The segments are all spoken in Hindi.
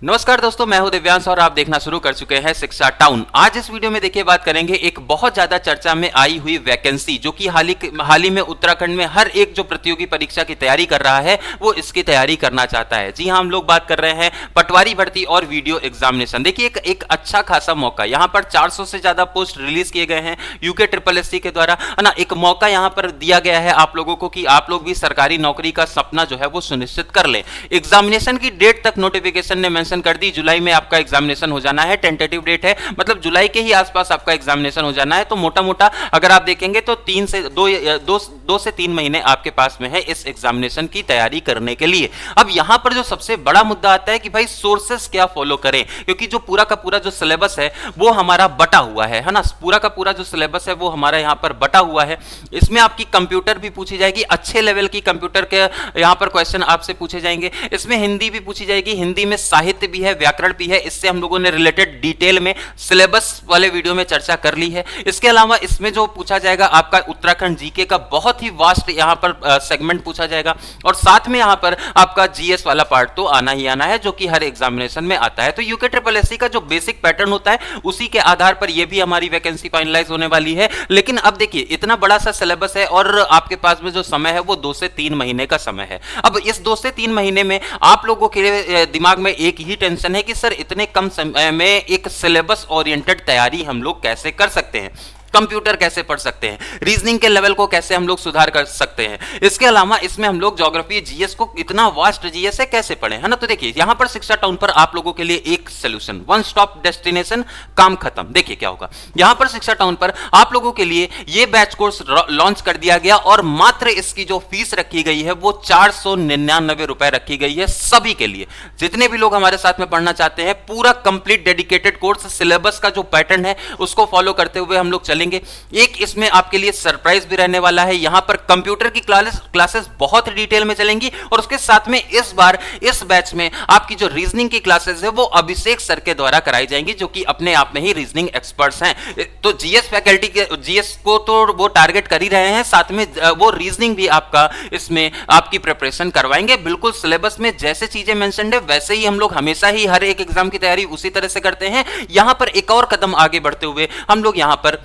नमस्कार दोस्तों, मैं हूं दिव्यांश और आप देखना शुरू कर चुके हैं शिक्षा टाउन। आज इस वीडियो में देखिए बात करेंगे एक बहुत ज्यादा चर्चा में आई हुई वैकेंसी जो कि हाल ही में उत्तराखंड में हर एक जो प्रतियोगी परीक्षा की तैयारी कर रहा है वो इसकी तैयारी करना चाहता है। जी हां, हम लोग बात कर रहे हैं पटवारी भर्ती और वीडियो एग्जामिनेशन। देखिए एक अच्छा खासा मौका, यहाँ पर 400 से ज्यादा पोस्ट रिलीज किए गए हैं यूके SSS के द्वारा, है ना। एक मौका यहाँ पर दिया गया है आप लोगों को कि आप लोग भी सरकारी नौकरी का सपना जो है वो सुनिश्चित कर लें। एग्जामिनेशन की डेट तक नोटिफिकेशन ने मेंशन कर दी, जुलाई में आपका एग्जामिनेशन हो जाना है। टेंटेटिव डेट है, मतलब जुलाई के ही आसपास आपका एग्जामिनेशन हो जाना है। तो मोटा मोटा अगर आप देखेंगे तो 2 से 3 महीने आपके पास में है इस एग्जामिनेशन की तैयारी करने के लिए। अब यहां पर जो सबसे बड़ा मुद्दा आता है कि भाई सोर्सेस क्या फॉलो करें, क्योंकि जो पूरा का पूरा जो सिलेबस है वो हमारा बटा हुआ है ना। पूरा का पूरा जो सिलेबस है वो हमारा यहां पर बटा हुआ है। इसमें आपकी कंप्यूटर भी पूछी जाएगी, अच्छे लेवल की कंप्यूटर के यहां पर क्वेश्चन आपसे पूछे जाएंगे। इसमें हिंदी भी पूछी जाएगी, हिंदी में साहित्य भी है, व्याकरण भी है। इससे हम लोगों ने रिलेटेड डिटेल में सिलेबस वाले वीडियो में चर्चा कर ली है। इसके अलावा इसमें जो पूछा जाएगा आपका उत्तराखंड जीके का बहुत ही वास्ट यहां पर सेगमेंट पूछा जाएगा, और साथ में यहां पर आपका जीएस वाला पार्ट तो आना ही आना है जो कि हर एग्जामिनेशन में आता है। तो यूके SSS का जो बेसिक पैटर्न होता है उसी के आधार पर यह भी हमारी वैकेंसी फाइनलाइज होने वाली है। लेकिन अब देखिए इतना बड़ा सा सिलेबस है और आपके पास में जो समय है वो 2 से 3 महीने का समय है। अब इस 2 से 3 महीने में आप लोगों के दिमाग में एक ही टेंशन है कि सर इतने कम समय में एक सिलेबस ओरिएंटेड तैयारी हम लोग कैसे कर सकते हैं, कंप्यूटर कैसे पढ़ सकते हैं, रीजनिंग के लेवल को कैसे हम लोग सुधार कर सकते हैं। इसके अलावा इसमें हम लोग ज्योग्राफी जीएस को, इतना वास्ट जीएस है, कैसे पढ़ें, है ना। तो देखिए यहां पर शिक्षा टाउन पर आप लोगों के लिए एक सॉल्यूशन, वन स्टॉप डेस्टिनेशन, काम खत्म। देखिए क्या होगा, यहां पर शिक्षा टाउन पर आप लोगों के लिए ये बैच कोर्स लॉन्च कर दिया गया और मात्र इसकी जो फीस रखी गई है वो 499 रुपए रखी गई है सभी के लिए। जितने भी लोग हमारे साथ में पढ़ना चाहते हैं, पूरा कंप्लीट डेडिकेटेड कोर्स, सिलेबस का जो पैटर्न है उसको फॉलो करते हुए हम लोग चलेंगे। एक इसमें आपके लिए सरप्राइज भी रहने वाला है। यहां पर कंप्यूटर की क्लासेस बहुत डिटेल में चलेंगी और उसके साथ में इस बार इस बैच में आपकी जो रीजनिंग की क्लासेस है वो अभिषेक सर के द्वारा कराई जाएंगी, जो कि अपने आप में ही रीजनिंग एक्सपर्ट्स हैं। तो जीएस फैकल्टी के जीएस को तो वो टारगेट कर ही रहे हैं, साथ में वो रीजनिंग भी आपका इसमें आपकी प्रिपरेशन करवाएंगे। बिल्कुल सिलेबस में जैसे चीजें मेंशन्ड है वैसे ही हम लोग हमेशा ही हर एक एग्जाम की तैयारी उसी तरह से करते हैं। यहां पर एक और कदम आगे बढ़ते हुए हम लोग यहां पर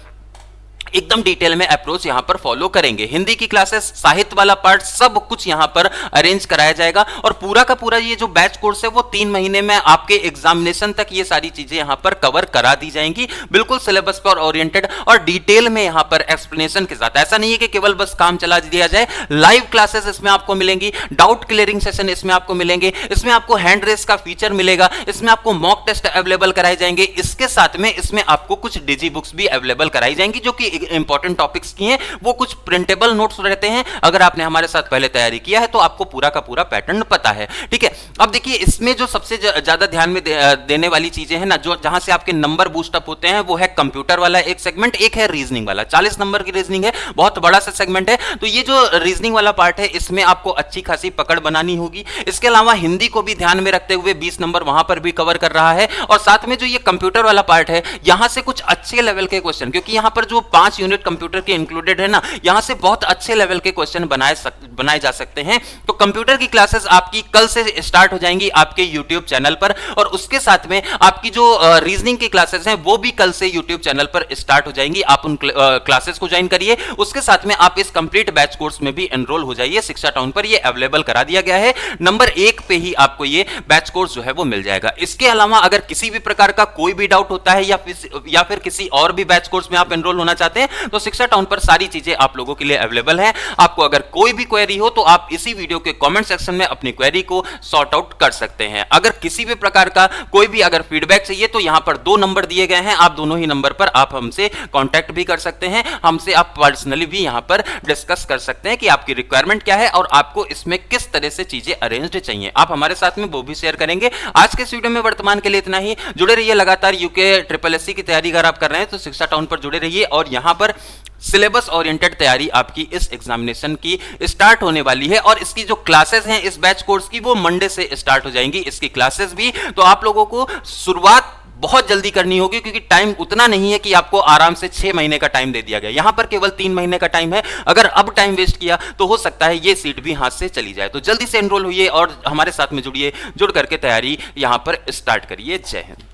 एकदम डिटेल में अप्रोच यहां पर फॉलो करेंगे। हिंदी की क्लासेस, साहित्य वाला पार्ट, सब कुछ यहां पर अरेंज कराया जाएगा और पूरा का पूरा ये जो बैच कोर्स है वो 3 महीने में आपके एग्जामिनेशन तक ये सारी चीजें यहां पर कवर करा दी जाएंगी, बिल्कुल सिलेबस पर ओरिएंटेड और डिटेल में यहां पर एक्सप्लेनेशन के साथ। ऐसा नहीं है कि केवल बस काम चला दिया जाए, लाइव क्लासेस इसमें आपको मिलेंगी, डाउट क्लियरिंग सेशन इसमें आपको मिलेंगे, इसमें आपको हैंड रेस का फीचर मिलेगा, इसमें आपको मॉक टेस्ट अवेलेबल कराए जाएंगे। इसके साथ में इसमें आपको कुछ डिजी बुक्स भी अवेलेबल कराई जाएंगी जो कि इंपॉर्टेंट टॉपिक्स की हैं। वो कुछ प्रिंटेबल नोट्स रहते हैं। अगर आपने हमारे साथ पहले तैयारी किया है तो आपको पूरा का पूरा पैटर्न पता है, ठीक है। अब देखिए इसमें जो सबसे ज्यादा ध्यान में देने वाली चीजें हैं ना, जो जहां से आपके नंबर बूस्ट अप होते हैं, वो है कंप्यूटर वाला एक सेगमेंट, एक है रीजनिंग वाला। 40 नंबर की रीजनिंग है, बहुत बड़ा सा सेगमेंट है। तो ये जो रीजनिंग वाला पार्ट है इसमें आपको अच्छी खासी पकड़ बनानी होगी। इसके अलावा हिंदी को भी ध्यान में रखते हुए 20 नंबर वहां पर भी कवर कर रहा है, और साथ में जो ये कंप्यूटर वाला पार्ट है यहां से कुछ अच्छे लेवल के क्वेश्चन, क्योंकि यहां पर जो 5 यूनिट कंप्यूटर के इंक्लूडेड है ना, यहां से बहुत अच्छे लेवल के क्वेश्चन बनाए जा सकते हैं। तो कंप्यूटर की क्लासेस आपकी कल से स्टार्ट हो जाएंगी आपके YouTube चैनल पर, और उसके साथ में आपकी जो रीजनिंग की क्लासेस हैं वो भी कल से YouTube चैनल पर स्टार्ट हो जाएंगी। आप उन क्लासेस को ज्वाइन करिए, उसके साथ में आप इस कंप्लीट बैच कोर्स में भी एनरोल हो जाइए। शिक्षा टाउन पर ये अवेलेबल करा दिया गया है, नंबर 1 पे ही आपको ये बैच कोर्स जो है वो मिल जाएगा। इसके अलावा अगर किसी भी प्रकार का कोई भी डाउट होता है या फिर किसी और भी बैच कोर्स में आप एनरोल होना चाहते हैं तो शिक्षा टाउन पर सारी चीजें आप लोगों के लिए अवेलेबल है। आपको अगर कोई भी क्वेरी हो तो आप इसी वीडियो के कमेंट सेक्शन में अपनी क्वेरी को सॉर्ट आउट कर सकते हैं। अगर किसी भी प्रकार का कोई भी अगर फीडबैक चाहिए तो यहां पर 2 नंबर दिए गए हैं, आप दोनों ही नंबर पर आप हमसे कांटेक्ट भी कर सकते हैं। हमसे आप पर्सनली भी यहां पर डिस्कस कर सकते हैं कि आपकी रिक्वायरमेंट क्या है और आपको इसमें किस तरह से चीजें अरेंज्ड चाहिए। आप हमारे साथ में वो भी शेयर करेंगे। आज के इस वीडियो में वर्तमान के लिए इतना ही। जुड़े रहिए लगातार यूके SSS की तैयारी अगर आप कर रहे हैं तो शिक्षा टाउन पर जुड़े रहिए, और यहां पर सिलेबस ओरिएंटेड तैयारी आपकी इस एग्जामिनेशन की स्टार्ट होने वाली है। और इसकी जो क्लासेस हैं इस बैच कोर्स की वो मंडे से स्टार्ट हो जाएंगी, इसकी क्लासेस भी। तो आप लोगों को शुरुआत बहुत जल्दी करनी होगी, क्योंकि टाइम उतना नहीं है कि आपको आराम से 6 महीने का टाइम दे दिया गया, यहां पर केवल 3 महीने का टाइम है। अगर अब टाइम वेस्ट किया तो हो सकता है ये सीट भी हाथ से चली जाए। तो जल्दी से एनरोल होइए और हमारे साथ में जुड़िए, जुड़ करके तैयारी यहां पर स्टार्ट करिए। जय हिंद।